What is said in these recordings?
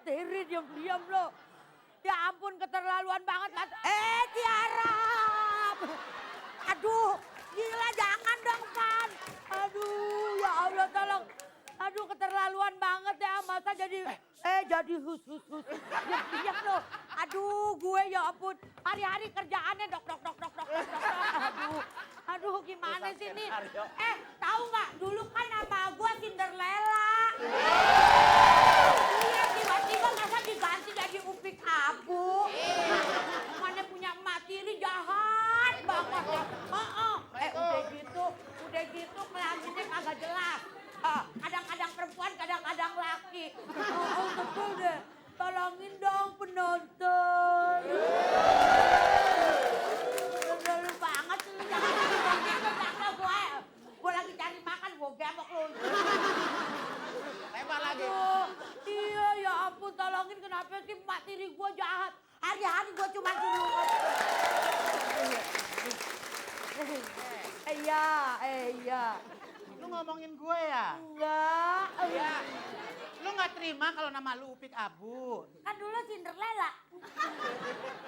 materi diam-diam lo. Ya ampun keterlaluan banget. Tiara. Aduh, gila jangan dong Pan. Aduh, ya Allah tolong. Aduh keterlaluan banget ya, masa jadi jadi hus. Diam lo. Aduh, gue ya ampun. Hari-hari kerjaannya dok. Aduh, gimana sih ini? Tahu nggak? Dulu kan nama gue Cinderella. Iya, tiba-tiba masa diganti jadi Upik Abu. Mana punya emak tiri jahat banget ya. Udah gitu kelaminnya kagak jelas. Kadang-kadang perempuan, kadang-kadang laki. Betul deh. Tolongin dong penonton. Terlalu banget sih. Jangan gue lagi cari makan, gue gebok lu. Lempar lagi. Iya, ya ampun tolongin kenapa sih emak tiri gue jahat. Hari-hari gue cuma suruh. Iya. Lu ngomongin gue ya? Enggak. Iya. Lu nggak terima kalau nama lu Upik Abu? Kan dulu Cinderella.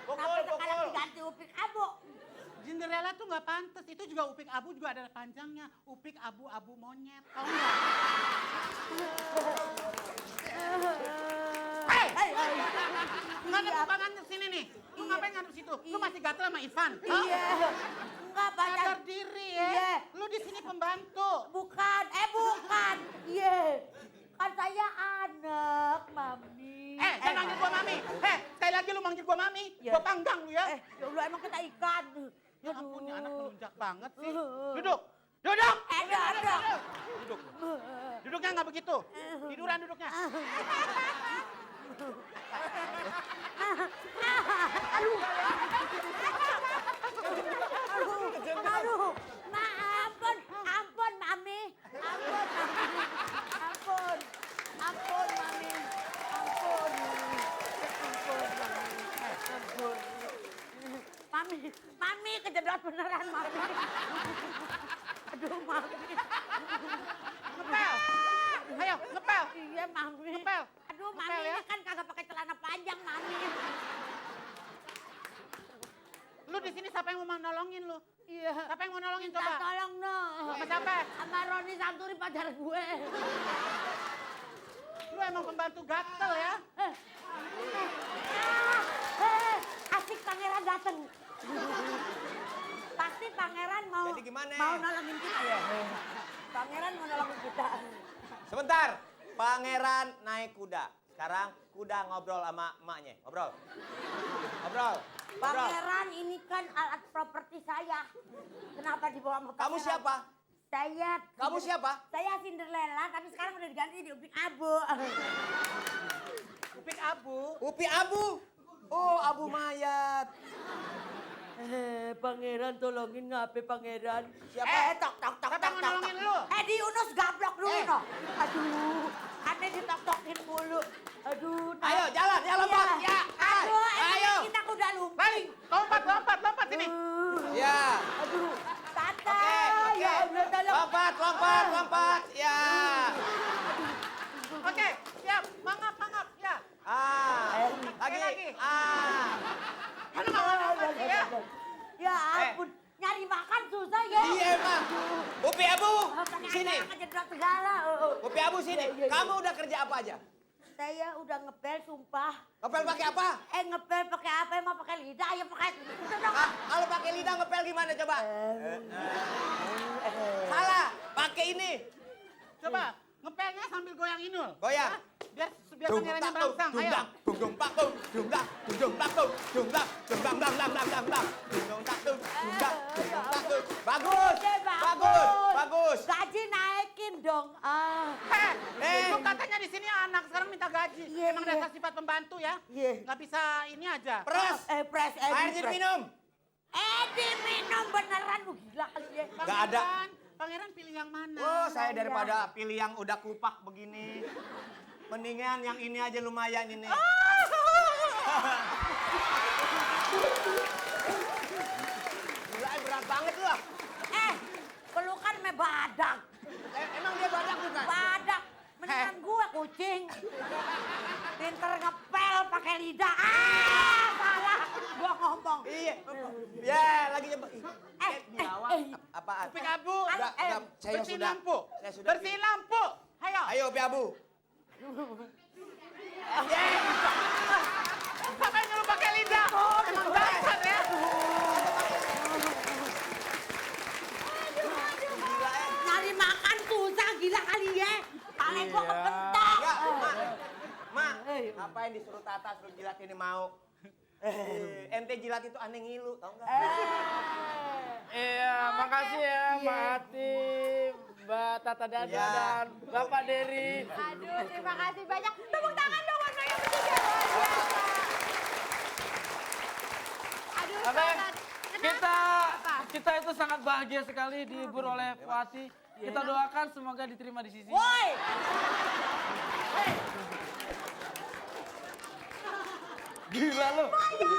Pukul. Sekarang diganti Upik Abu. Cinderella tuh nggak pantas. Itu juga Upik Abu juga ada panjangnya. Upik Abu monyet. Tahu nggak? Ngadep tangan sini nih. Lu ngapain ngadep situ? Lu masih gatel sama Ivan? Iya. Enggak pacar. Sadar diri ya. Iya. Lu di sini pembantu. Bukan. Iya. Kan saya anak, Mami. Jangan manggil gua Mami. Sekali lagi lu manggil gua Mami. Iya. Gua panggang lu ya. Ya Allah emang kita ikan. Ya ampun, nih anak melunjak banget sih. Duduk. Duduk. Ada. Duduk. Duduknya nggak begitu. Tiduran duduknya. Aduh. Ampun, Mami. Ampun, Mami. Mami kejedot beneran, Mami. Aduh, Mami. Ngepel. Ayo, ngepel. Iya, Mami. Ngepel. Aduh, Ngepel, Mami ya. ini kan kagak pakai celana panjang, Mami. Lu di sini siapa yang mau nolongin lu? Iya. Siapa yang mau nolongin Minta coba? tolong dong. Sama siapa? Sama Roni Santuri pacar gue. Lu emang pembantu gatel ya? Asik pangeran dateng. Pasti pangeran mau Jadi gimana? mau nolongin kita ya. Pangeran mau nolongin kita. Sebentar, pangeran naik kuda. Sekarang kuda ngobrol sama emaknya. Ngobrol. Pangeran ini kan alat properti saya. Kenapa dibawa sama pangeran? Kamu siapa? Kamu siapa? Saya Cinderella, tapi sekarang udah diganti di Upik Abu. Upik Abu. Upik Abu. Oh, Abu mayat. Pangeran tolongin ngapain pangeran? Siapa? Tok. Siapa yang mau nolongin lu? Di Yunus gablok dulu no. Aduh, aneh ditok-tokin mulu. Aduh. Ayo, jalan, lompat. Ya, Aduh, ayo. kita udah lumping. Balik, lompat sini. Ya. Aduh, tante. Oke. Ya Allah, tolong. Lompat. Ya. Oke, siap. Mangap, ya. Lagi. Aduh, mangap ya. Ya ampun, nyari makan susah ya. Iya, emang. Upik Abu, sini. Kejedot segala. Upik Abu, sini. Iya. Kamu udah kerja apa aja? Saya udah ngepel sumpah. Ngepel pakai apa? Ngepel pakai apa? Emang pakai lidah? Ya pakai itu dong. Kalau pakai lidah ngepel gimana coba? Salah, pakai ini. Coba, ngepelnya sambil goyang Inul. Goyang. Hah? Biar pangerannya merangsang. Ayo. Bagus. Gaji naikin dong. Lu katanya di sini anak sekarang minta gaji. Iya, Emang iya. dasar sifat pembantu ya? Iya. Nggak bisa ini aja. Pres. Pres. Air diminum. Diminum beneran lu gila kali ya. Nggak ada. Pangeran pilih yang mana? Oh, saya daripada pilih yang udah kupak begini. Mendingan yang ini aja lumayan ini. Gila, berat banget lu. Pelukan me badak. Emang dia badak bukan? Badak. Mendingan gue kucing. pinter ngepel pakai lidah. Salah. Gua ngomong. Iya. Ya, lagi nyoba. Apaan? Upik abu. Enggak, saya Bersihin sudah. lampu. Saya sudah. Bersihin lampu. Ayo. Ayo, Upi Abu. Sampai nyuruh pakai lidah. Emang dasar ya. Nyari makan susah gila kali ya. Paling gua kebentak. Enggak, Mak. Ngapain disuruh Tata suruh jilat ini mau? Ente jilat itu aneh ngilu, tau enggak? Iya, makasih ya Mbak Ati, Mbak Tata Dada Ya. dan Bapak Dery. Aduh, terima kasih banyak. Tepuk tangan dong buat mereka bertiga. Luar biasa. Aduh, Oke, sangat. kita itu sangat bahagia sekali dihibur oleh Wati. Kita doakan semoga diterima di sisi. Woi. Gila lu,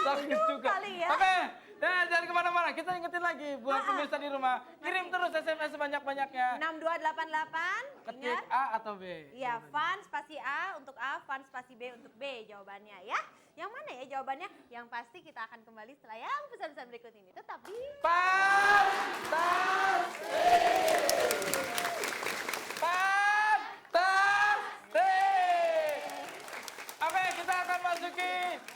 sakit juga. kali ya. Oke, nah, jangan kemana-mana. Kita ingetin lagi buat pemirsa di rumah. Kirim terus SMS sebanyak-banyaknya. 6288. Ketik Ingat? A atau B. Iya, Fan spasi A untuk A, Fan spasi B untuk B jawabannya ya. Yang mana ya jawabannya? Yang pasti kita akan kembali setelah yang pesan-pesan berikut ini. Tetap di Fantastik. Oke, kita akan masuki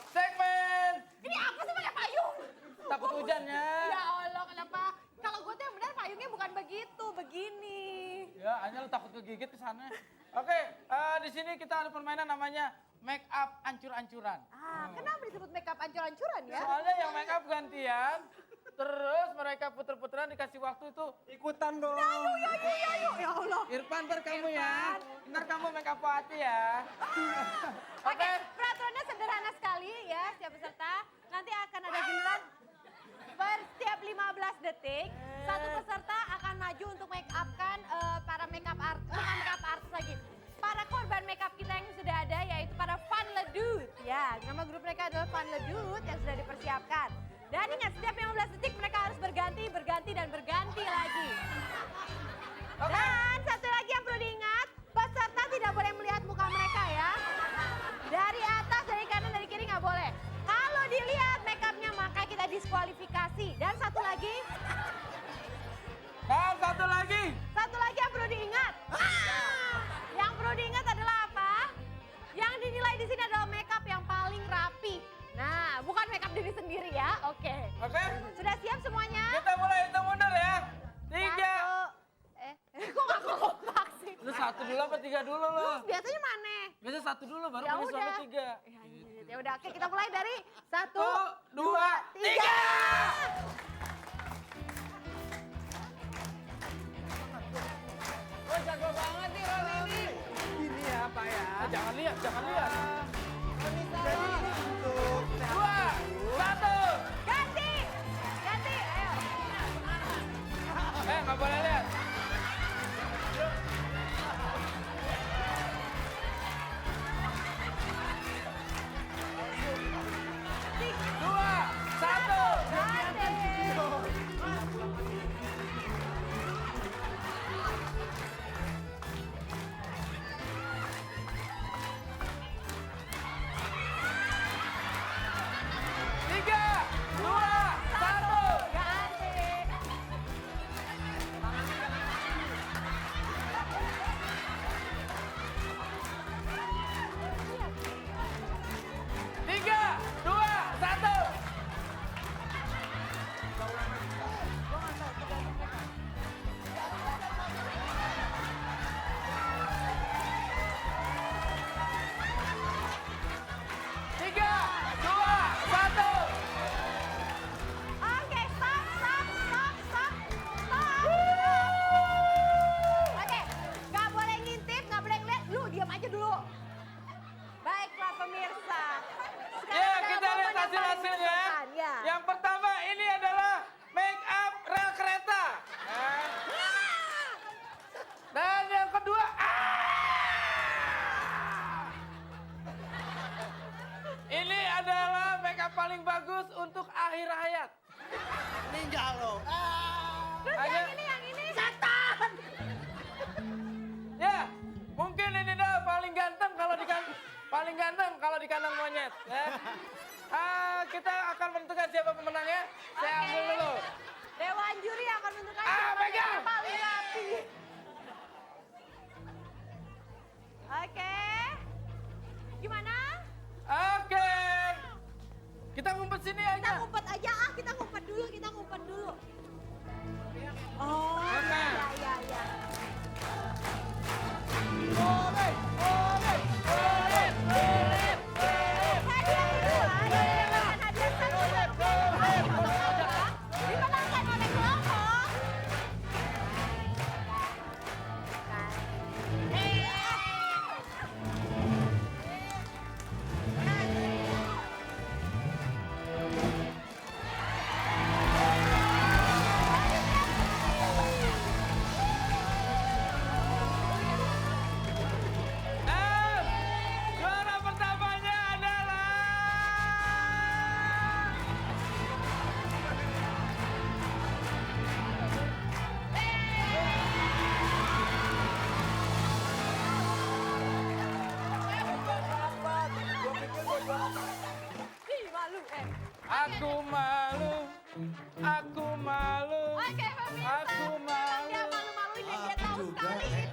segmen ini apa sih pakai payung? takut hujannya. Ya Allah, kenapa? Kalau gue tuh yang benar payungnya bukan begitu, begini. Ya, hanya lu takut kegigit ke sana. Oke, di sini kita ada permainan namanya make up ancur-ancuran. Kenapa disebut makeup ancur-ancuran ya? Soalnya yang make up gantian, terus mereka puter-puteran dikasih waktu itu ikutan dong. Ya Allah. Irfan, ntar kamu ya. Ntar kamu make up hati ya. Oke, peraturannya sederhana sekali ya, setiap peserta. Nanti akan ada giliran per setiap 15 detik. Satu peserta akan maju untuk make up kan para makeup art, bukan makeup artist lagi. Para korban makeup kita yang sudah ada yaitu para Fun Ledut. Ya, nama grup mereka adalah Fun Ledut yang sudah dipersiapkan. Dan ingat, setiap 15 detik mereka harus berganti lagi. Dan satu lagi yang perlu diingat, peserta tidak boleh melihat muka mereka ya. Dari atas, dari kanan, dari kiri nggak boleh. Kalau dilihat makeupnya maka kita diskualifikasi. Dan satu lagi yang perlu diingat. Yang perlu diingat adalah apa? Yang dinilai di sini adalah makeup yang paling rapi. Nah, bukan makeup diri sendiri ya. Oke. Oke, Sudah siap semuanya? kita mulai hitung mundur ya. 3. Kok gak kompak sih? Lu 1 dulu apa 3 dulu lu? Biasanya mana? Biasa 1 dulu baru Ya finish udah. sampai 3. Ya udah, oke kita mulai dari 1, 2, 3. Oh, jago banget nih Roni ini. Ini ya Pak ya. Jangan lihat. 2, 1. ganti, ayo. Nggak boleh lihat. Dua, 1. Tiga, 2, 1. Tiga, 2, 1. Tiga, 2, 1. Oke, stop. Oke, nggak boleh ngintip, nggak boleh ngeliat. Lu diam aja dulu. Baiklah pemirsa. Ya, Sekarang kita adalah lihat momen yang paling hasil-hasilnya. menentukan, ya. Yang pertama ini adalah make up rel kereta. Dan yang kedua, ini adalah make up paling bagus untuk akhir hayat. Ninja lo. Terus Hanya- yang ini. Setan. Ya, mungkin ini dah paling ganteng kalau paling ganteng kalau di kandang monyet. Ya. Kita akan menentukan siapa pemenangnya. Saya ambil dulu. Dewan juri akan menentukan pegang. yang paling rapi. Oke. Gimana? Oke. Kita ngumpet sini Kita aja. ngumpet aja kita ngumpet dulu. Oh, Oke. ya. Oleh. Hadiah kedua dengan hadiah satu dimenangkan oleh kelompok. Juara pertamanya adalah Ih, malu. aku malu. Oke, pemirsa. Aku malu. Dia malu-maluin dan dia tahu sekali